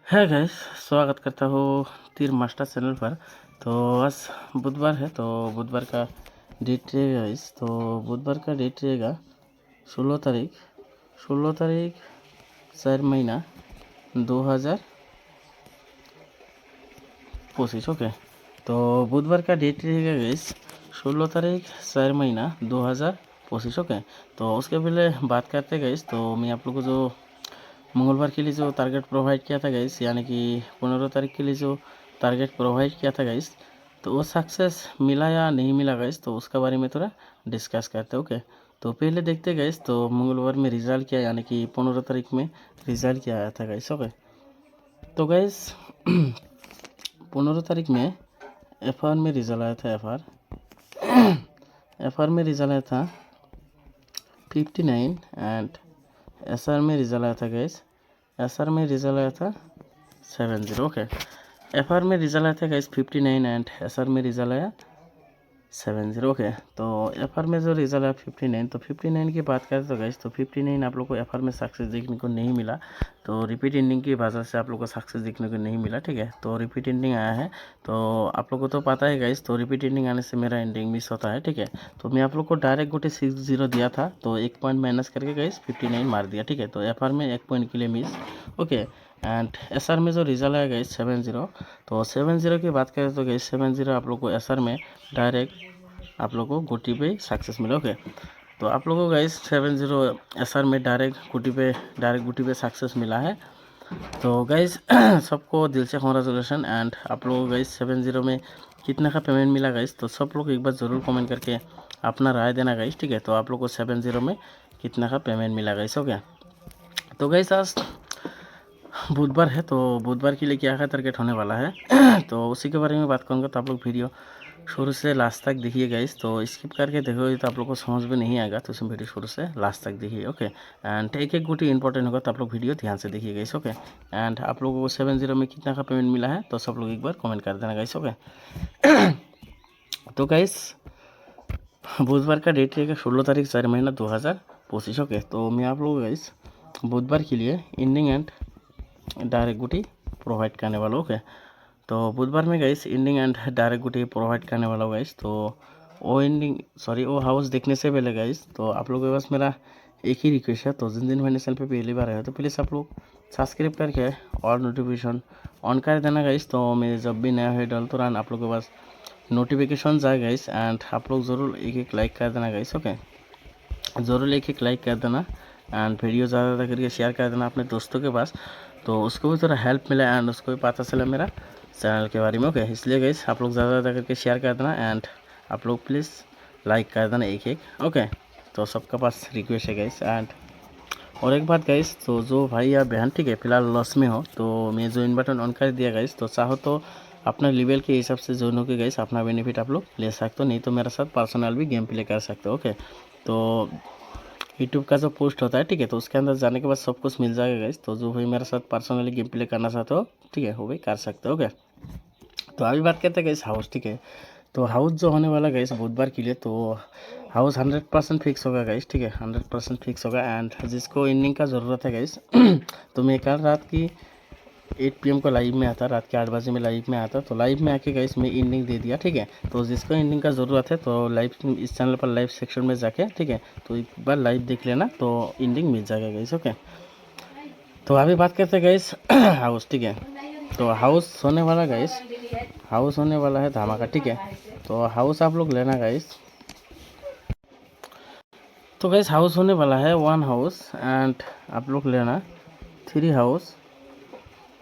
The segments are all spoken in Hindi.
है गाइस, स्वागत करता हूँ तीर मास्टर चैनल पर। तो आज बुधवार है, तो बुधवार का डेट रहेगा गाइस। तो बुधवार का डेट रहेगा 16 तारीख 4 महीना 2025। ओके, तो बुधवार का डेट रहेगा गाइस 16 तारीख 4 महीना 2025। ओके, तो उसके पहले बात करते गाइस। तो मैं आप लोगों को जो मंगलवार के लिए जो टारगेट प्रोवाइड किया था गाइस, यानी कि 15 तारीख के लिए जो टारगेट प्रोवाइड किया था गाइस, तो वो सक्सेस मिला या नहीं मिला गाइस, तो उसका बारे में थोड़ा डिस्कस करते हैं। ओके, तो पहले देखते गाइस। तो मंगलवार में रिजल्ट क्या, यानी कि 15 तारीख में रिजल्ट क्या आया था गाइस। ओके, तो गाइस 15 तारीख में FR में रिजल्ट आया था। FR में रिजल्ट आया था 59 एंड SR में रिजल्ट आया था गाइस। SR में रिजल्ट आया था 70। ओके, FR में रिजल्ट आया था गाइस 59 एंड SR में रिजल्ट आया 70। ओके, तो FR में जो रिजल्ट आया 59, तो 59 की बात करें तो गाइस, तो 59 आप लोग को FR में सक्सेस देखने को नहीं मिला। तो रिपीट एंडिंग की वजह से आप लोग को सक्सेस देखने को नहीं मिला। ठीक है, तो रिपीट एंडिंग आया है। तो आप लोग को तो पता है गाइस, तो रिपीट एंडिंग आने से मेरा एंडिंग मिस होता है। ठीक है, तो मैं आप लोग को डायरेक्ट गोटे 60 दिया था, तो 1 पॉइंट माइनस करके गाइस 59 मार दिया। ठीक है, तो FR में 1 पॉइंट के लिए मिस। ओके, एंड SR में जो रिजल्ट आया गाइस 70, तो 70 की बात करें तो गाइस 70 आप लोग को SR में डायरेक्ट आप लोग को गुटी पे सक्सेस मिला। ओके, तो आप लोगों को गाइस 70 SR में डायरेक्ट गुटी पे सक्सेस मिला है। तो गाइस सबको दिल से कॉन्ग्रेचुलेसन। एंड आप लोगों को गाइस 70 में कितना का पेमेंट मिला गाइस, तो सब लोग एक बार ज़रूर कमेंट करके अपना राय देना गाइस। ठीक है, तो आप लोग को 70 में कितना का पेमेंट मिला गाइस। ओके, तो गाइस आज बुधवार है, तो बुधवार के लिए क्या क्या टारगेट होने वाला है तो उसी के बारे में बात करूँगा। तो आप लोग वीडियो शुरू से लास्ट तक देखिए गाइस। तो स्किप करके देखोगे तो आप लोग को समझ में नहीं आएगा, तो इसमें वीडियो शुरू से लास्ट तक देखिए। ओके, एंड एक एक गुटी इंपॉर्टेंट होगा, तो आप लोग वीडियो ध्यान से देखिए गाइस। ओके, एंड आप लोगों को 70 में कितना का पेमेंट मिला है, तो सब लोग एक बार कमेंट कर देना गाइस। ओके, तो गाइस बुधवार का डेट रहेगा 16 तारीख 4 महीना 2025। ओके, तो मैं आप लोग गाइस बुधवार के लिए इंडिंग एंड डायरेक्ट गुटी प्रोवाइड करने वाला हूँ। ओके, तो बुधवार में गाइस इंडिंग एंड डायरेक्ट गुटी प्रोवाइड करने वाला हूँ गाइस। तो वो हाउस देखने से पहले गाइस, तो आप लोगों के पास मेरा एक ही रिक्वेस्ट है। तो जिन दिन मैंने चैनल पे पहली बार आया, तो प्लीज़ आप लोग सब्सक्राइब करके और नोटिफिकेशन ऑन कर देना गाइस। तो मैं जब भी नया वीडियो डालता रहूँ आप लोग के पास नोटिफिकेशन जाए गाइस। एंड आप लोग ज़रूर एक एक लाइक कर देना गाइस। ओके, ज़रूर एक एक लाइक कर देना एंड वीडियो ज़्यादा करके शेयर कर देना अपने दोस्तों के पास, तो उसको भी थोड़ा हेल्प मिला एंड उसको भी पता चला मेरा चैनल के बारे में। ओके, इसलिए गाइस आप लोग ज़्यादा करके शेयर कर देना एंड आप लोग प्लीज़ लाइक कर देना एक एक। ओके, तो सबका पास रिक्वेस्ट है गाइस। एंड और एक बात गाइस, तो जो भाई या बहन ठीक है फिलहाल लॉस में हो, तो मैं ज्वाइन बटन ऑन कर दिया गाइस। तो चाहो तो अपना लेवल के हिसाब से ज्वाइन होकर गाइस अपना बेनिफिट आप लोग ले सकते हो, नहीं तो मेरे साथ पर्सनल भी गेम प्ले कर सकते हो। ओके, तो यूट्यूब का जो पोस्ट होता है ठीक है, तो उसके अंदर जाने के बाद सब कुछ मिल जाएगा गाइस। तो जो भाई मेरे साथ पर्सनली गेम प्ले करना चाहते हो ठीक है, वो भी कर सकते हो। ओके, तो अभी बात करते हैं गाइस हाउस। ठीक है, तो हाउस जो होने वाला गाइस बुधवार के लिए, तो हाउस 100% फिक्स होगा गाइस। ठीक है, 100% फिक्स होगा। एंड जिसको इनिंग का ज़रूरत है गाइस तो मैं कल रात की 8 PM को लाइव में आता, रात के 8 बजे में लाइव में आता, तो लाइव में आके गाइस मैं एंडिंग दे दिया। ठीक है, तो जिसको एंडिंग का ज़रूरत है तो लाइव इस चैनल पर लाइव सेक्शन में जाके ठीक है, तो एक बार लाइव देख लेना, तो एंडिंग मिल जाएगा गाइस। ओके, तो अभी बात करते हैं गाइस हाउस। ठीक है, तो हाउस होने वाला गाइस, हाउस होने वाला है धमाका। ठीक है, तो हाउस आप लोग लेना गाइस। तो गाइस हाउस होने वाला है 1 हाउस एंड आप लोग लेना 3 house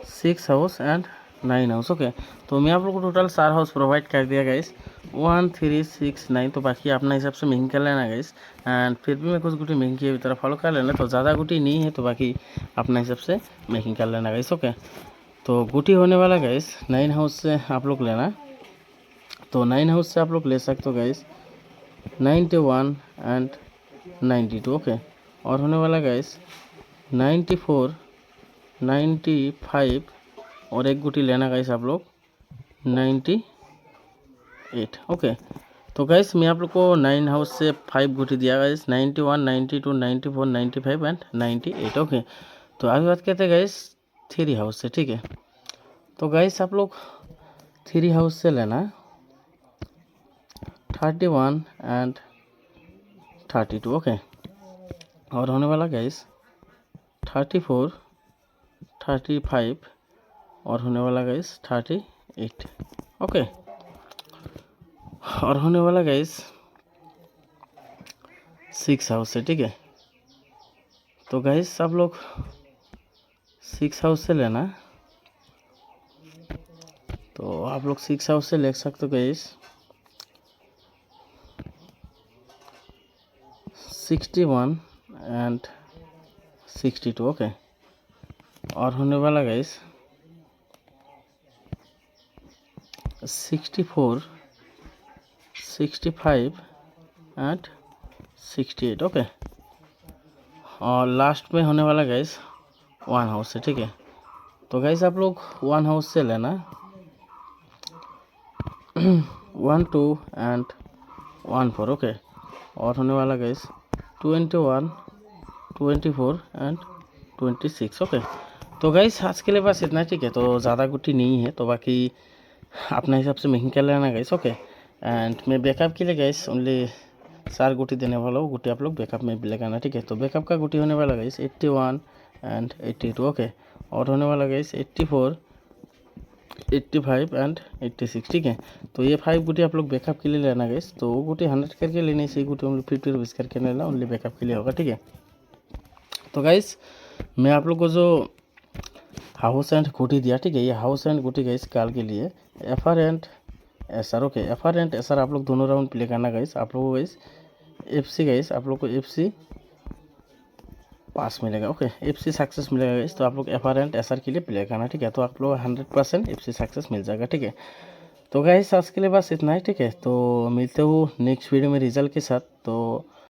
6 house and 9 house. Okay, तो मैं आप लोग को टोटल 4 हाउस प्रोवाइड कर दिया गाइस, 1 3 6 9। तो बाकी अपना हिसाब से मेकिंग कर लेना गाइस। एंड फिर भी मैं कुछ गुटी मेकिंग की तरह फॉलो कर लेना, तो ज़्यादा गुटी नहीं है, तो बाकी अपना हिसाब से मेकिंग कर लेना गाइस। ओके, तो गुटी होने वाला गाइस 9 हाउस से आप लोग लेना, तो 9 हाउस से आप लोग ले सकते हो गाइस 91 एंड 92। ओके, और होने वाला गाइस 94 95 और एक गुटी लेना गाइस आप लोग 98। ओके, तो गाइस मैं आप लोग को 9 हाउस से 5 गुटी दिया गाइस 91 92 94 95 एंड 98। ओके, तो अभी बात करते हैं गाइस थ्री हाउस से, ठीक है। तो गाइस आप लोग थ्री हाउस से लेना 31 एंड 32, ओके। और होने वाला गाइस 34, 35 और होने वाला गाइस 38, ओके। और होने वाला गाइस 6 हाउस से, ठीक है। तो गाइस आप लोग 6 हाउस से लेना, तो आप लोग 6 हाउस से ले सकते हो गाइस 61 एंड 62, ओके। और होने वाला गाइस 64, 65 एंड 68, ओके। और लास्ट में होने वाला गाइस 1 हाउस से, ठीक है। तो गाइस आप लोग 1 हाउस से लेना 1, 2 एंड 1, 4, ओके। और होने वाला गाइस 21, 24 एंड 26, ओके। तो गाइस आज के लिए बस इतना, ठीक है। तो ज़्यादा गुटी नहीं है, तो बाकी अपने हिसाब से महंगा लेना गाइस, ओके। एंड मैं बैकअप के लिए गाइस ओनली 4 गुटी देने वाला हूँ। गुटी आप लोग बैकअप में भी लगाना, ठीक है। तो बैकअप का गुटी होने वाला गाइस 81 एंड 82, ओके। और होने वाला गाइस 84, 85 एंड 86, ठीक है। तो ये 5 गुटी आप लोग बैकअप के लिए लेना गाइस। तो वो गुटी 100 करके लेने से गुटी ओनली 50 रुपीज़ करके लेना, ओनली बैकअप के लिए होगा, ठीक है। तो गाइस मैं आप लोग को जो हाउस एंड गुटी दिया, ठीक है, ये हाउस एंड गुटी गाइस काल के लिए FR and SR, okay. FR and SR आप लोग दोनों राउंड प्ले करना गाइस। आप लोगों को गाइस FC गाइस आप लोग को FC पास मिलेगा, ओके। FC सक्सेस मिलेगा गाइस। तो आप लोग FR एंड SR के लिए प्ले करना, ठीक है। तो आप लोग 100% FC सक्सेस मिल जाएगा, ठीक है। तो गाइस आज के लिए बस इतना ही, ठीक है। तो मिलते हो नेक्स्ट वीडियो में रिजल्ट के साथ। तो